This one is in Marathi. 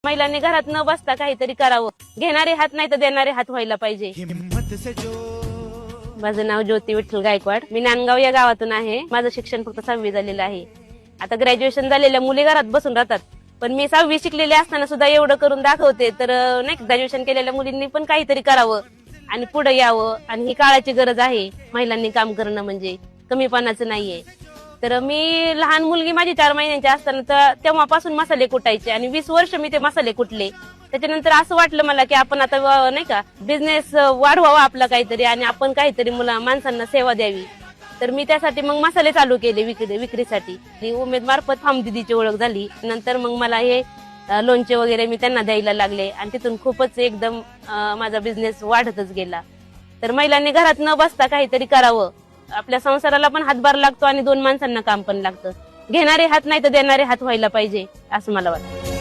महिलांनी घरात न बसता काहीतरी करावं. घेणारे हात नाही तर देणारे हात व्हायला पाहिजे. माझं नाव ज्योती विठ्ठल गायकवाड. मी नांदगाव या गावातून आहे. माझं शिक्षण फक्त 6वी झालेलं आहे. आता ग्रॅज्युएशन झालेल्या मुली घरात बसून राहतात, पण मी 6वी शिकलेली असताना सुद्धा एवढं करून दाखवते. तर नाही, ग्रॅज्युएशन केलेल्या मुलींनी पण काहीतरी करावं आणि पुढे यावं. आणि ही काळाची गरज आहे. महिलांनी काम करणं म्हणजे कमीपणाचं नाहीये. तर मी लहान मुलगी माझी 4 महिन्यांची असताना तेव्हापासून मसाले कुटायचे आणि 20 वर्ष मी ते मसाले कुटले. त्याच्यानंतर असं वाटलं मला की आपण आता नाही का बिझनेस वाढवावा आपला काहीतरी, आणि आपण काहीतरी माणसांना सेवा द्यावी. तर मी त्यासाठी मग मसाले चालू केले विक्रीसाठी. उमेद मार्फत फार्म दिदीची ओळख झाली. नंतर मग मला हे लोणचे वगैरे मी त्यांना द्यायला लागले आणि तिथून खूपच एकदम माझा बिझनेस वाढतच गेला. तर महिलांनी घरात न बसता काहीतरी करावं. आपल्या संसाराला पण हातभार लागतो आणि 2 माणसांना काम पण लागतं. घेणारे हात नाही तर देणारे हात व्हायला पाहिजे असं मला वाटतं.